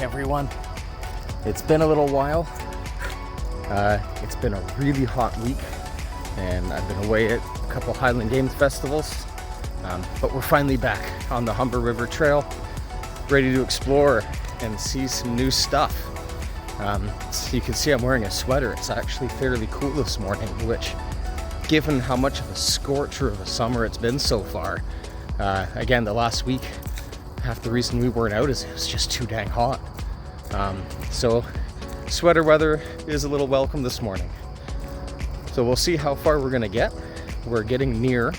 back, everyone. It's been a little while. It's been a really hot week, and I've been away at a couple Highland Games festivals, but we're finally back on the Humber River Trail, ready to explore and see some new stuff. So you can see I'm wearing a sweater. It's actually fairly cool this morning, which, given how much of a scorcher of a summer it's been so far, again, the last week, half the reason we weren't out is it was just too dang hot. So sweater weather is a little welcome this morning. So we'll see how far we're gonna get. We're getting near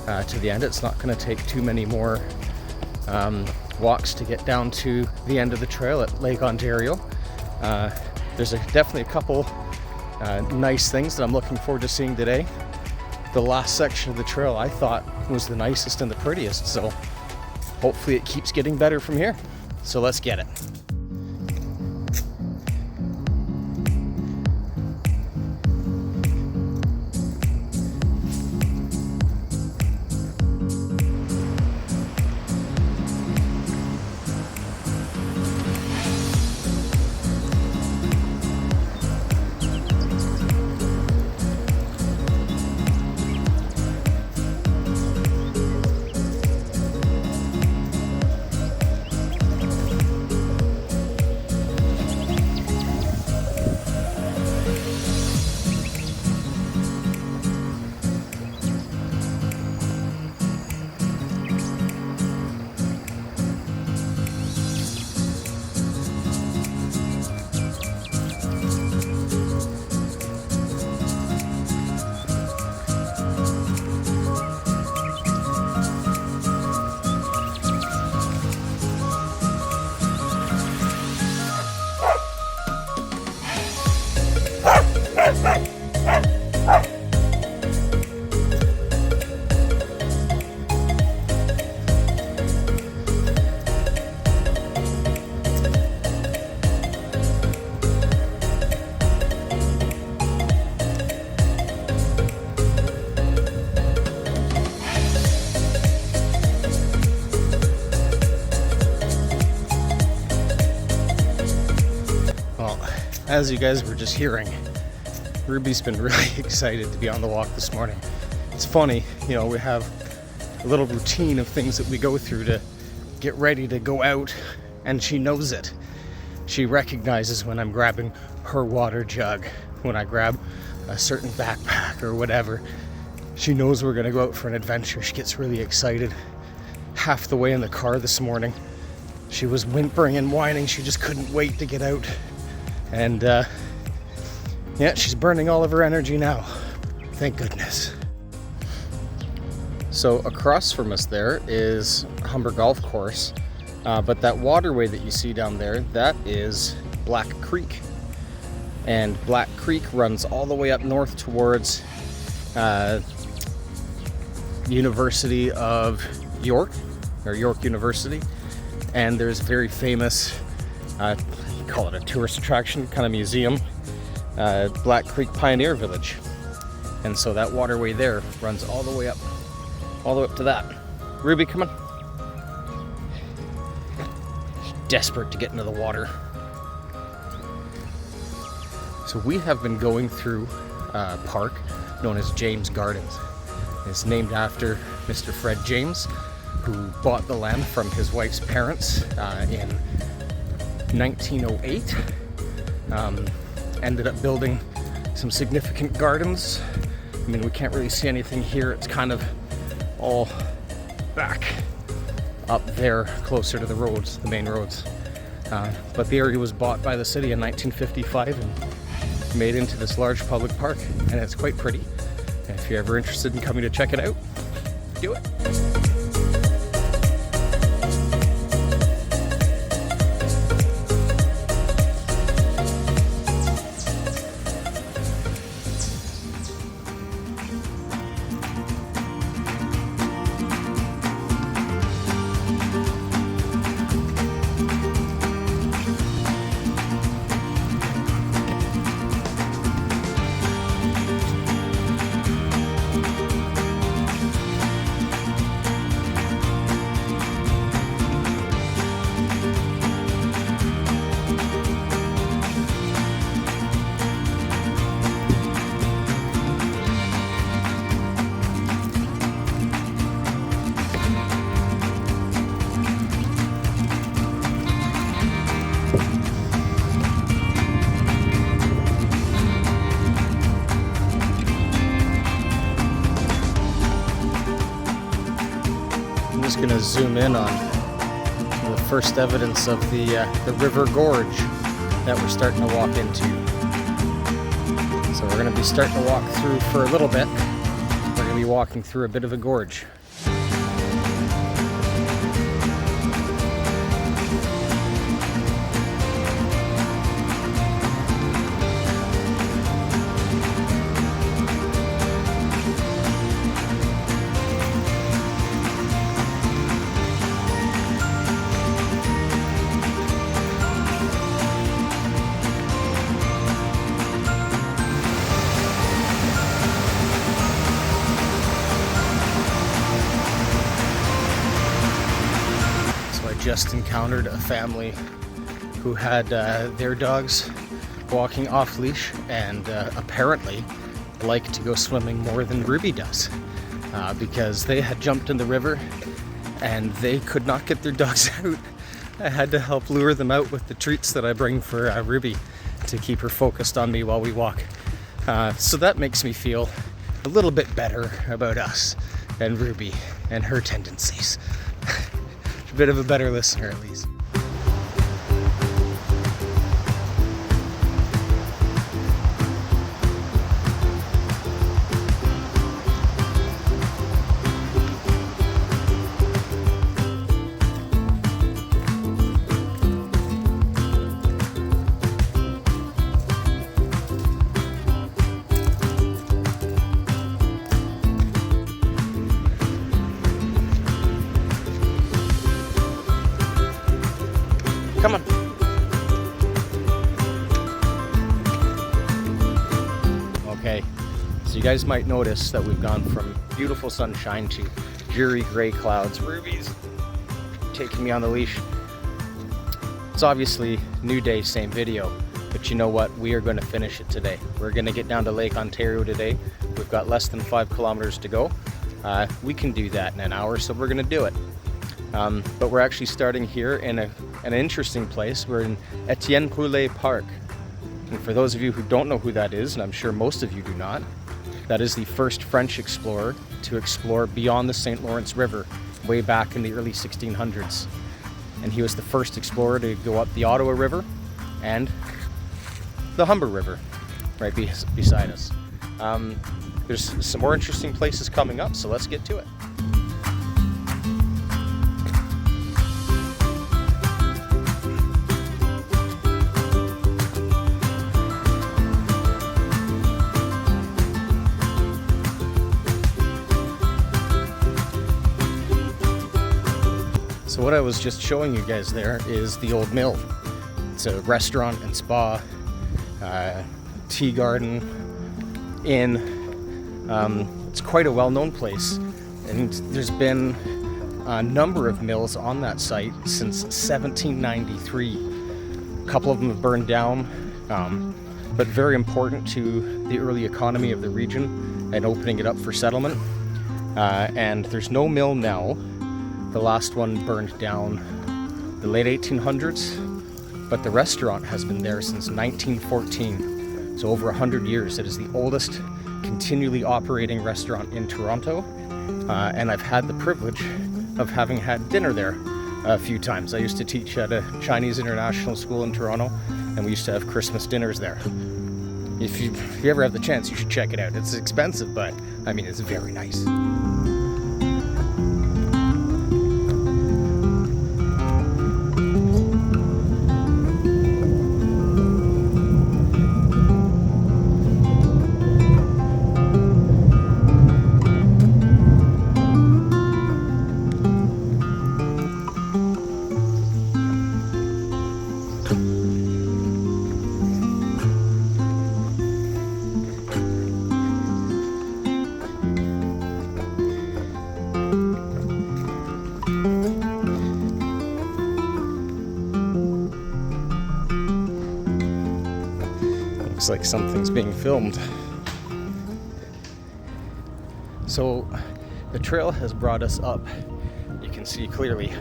to the end. It's not gonna take too many more walks to get down to the end of the trail at Lake Ontario. There's definitely a couple nice things that I'm looking forward to seeing today. The last section of the trail I thought was the nicest and the prettiest, so hopefully it keeps getting better from here. So let's get it. As you guys were just hearing, Ruby's been really excited to be on the walk this morning. It's funny, you know, we have a little routine of things that we go through to get ready to go out, and she knows it. She recognizes when I'm grabbing her water jug, when I grab a certain backpack or whatever. She knows we're gonna go out for an adventure. She gets really excited. Half the way in the car this morning, she was whimpering and whining. She just couldn't wait to get out. And yeah, she's burning all of her energy now. Thank goodness. So across from us there is Humber Golf Course, but that waterway that you see down there, that is Black Creek. And Black Creek runs all the way up north towards University of York, or York University. And there's a very famous call it a tourist attraction, kind of museum, Black Creek Pioneer Village. And so that waterway there runs all the way up to that. Ruby, come on. She's desperate to get into the water. So we have been going through a park known as James Gardens. It's named after Mr. Fred James, who bought the land from his wife's parents in 1908. Ended up building some significant gardens. I mean, we can't really see anything here. It's kind of all back up there closer to the roads, the main roads. But the area was bought by the city in 1955 and made into this large public park, and it's quite pretty. And if you're ever interested in coming to check it out, do it. just going to zoom in on the first evidence of the river gorge that we're starting to walk into. So we're going to be starting to walk through for a little bit. We're going to be walking through a bit of a gorge. Just encountered a family who had their dogs walking off leash and apparently like to go swimming more than Ruby does because they had jumped in the river and they could not get their dogs out. I had to help lure them out with the treats that I bring for Ruby to keep her focused on me while we walk. So that makes me feel a little bit better about us and Ruby and her tendencies. A bit of a better listener, at least. Come on. Okay, so you guys might notice that we've gone from beautiful sunshine to dreary gray clouds. Ruby's taking me on the leash. It's obviously new day, same video, but you know what? We are going to finish it today. We're going to get down to Lake Ontario today. We've got less than 5 kilometers to go. We can do that in an hour, so we're going to do it. But we're actually starting here in an interesting place. We're in Etienne Poulet Park. And for those of you who don't know who that is, and I'm sure most of you do not, that is the first French explorer to explore beyond the St. Lawrence River way back in the early 1600s. And he was the first explorer to go up the Ottawa River and the Humber River right beside us. There's some more interesting places coming up, so let's get to it. So what I was just showing you guys there is the old mill. It's a restaurant and spa, tea garden, inn. It's quite a well-known place, and there's been a number of mills on that site since 1793. A couple of them have burned down, but very important to the early economy of the region and opening it up for settlement. And there's no mill now. The last one burned down the late 1800s, but the restaurant has been there since 1914, so over 100 years. It is the oldest continually operating restaurant in Toronto, and I've had the privilege of having had dinner there a few times. I used to teach at a Chinese international school in Toronto, and we used to have Christmas dinners there. If you ever have the chance, you should check it out. It's expensive, but I mean, it's very nice. Looks like something's being filmed. So the trail has brought us up, you can see clearly,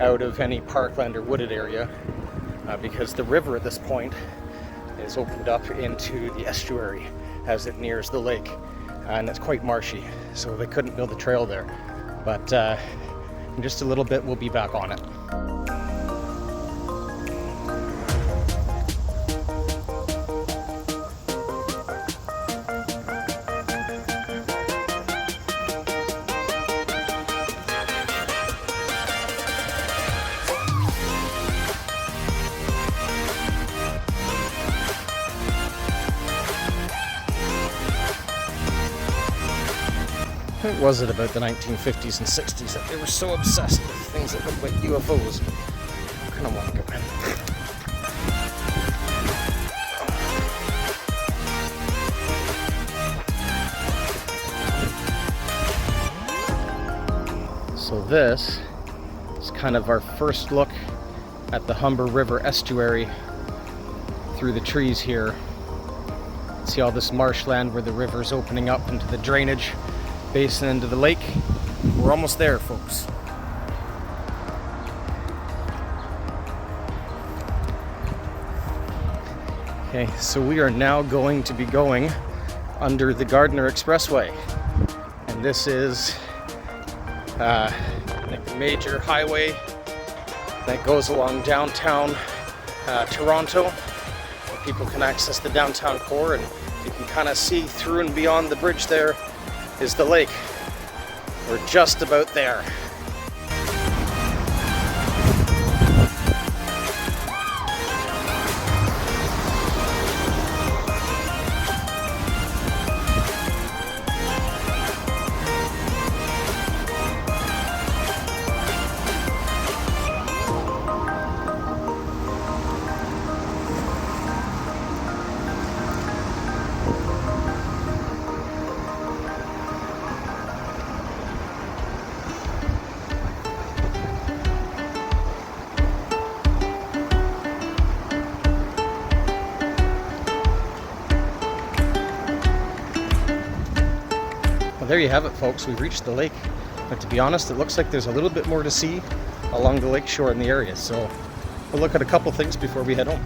out of any parkland or wooded area because the river at this point is opened up into the estuary as it nears the lake, and it's quite marshy, so they couldn't build a trail there. But In just a little bit, we'll be back on it. What was it about the 1950s and 60s that they were so obsessed with things that looked like UFOs? I kind of want to go in. So this is kind of our first look at the Humber River estuary through the trees here. See all this marshland where the river's opening up into the drainage basin into the lake. We're almost there, folks. Okay, so we are now going to be going under the Gardiner Expressway. And this is like the major highway that goes along downtown Toronto. Where people can access the downtown core, and you can kind of see through and beyond the bridge there is the lake. We're just about there. Well, there you have it, folks. We've reached the lake, but to be honest, it looks like there's a little bit more to see along the lake shore in the area. So we'll look at a couple things before we head home.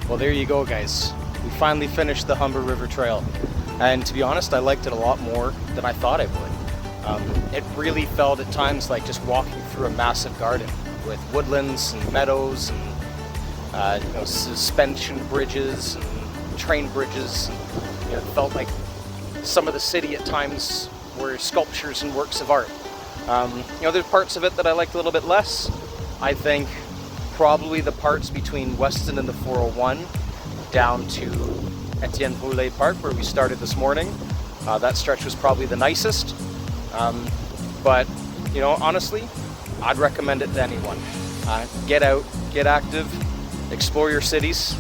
Well, there you go, guys. We finally finished the Humber River Trail. And to be honest, I liked it a lot more than I thought I would. It really felt at times like just walking through a massive garden with woodlands and meadows and suspension bridges and train bridges. And, it felt like some of the city at times were sculptures and works of art. There's parts of it that I liked a little bit less. I think probably the parts between Weston and the 401 down to Etienne Brûlé Park, where we started this morning. That stretch was probably the nicest. But honestly, I'd recommend it to anyone. Get out, get active, explore your cities,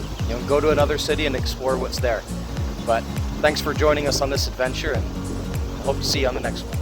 go to another city and explore what's there. But thanks for joining us on this adventure, and hope to see you on the next one.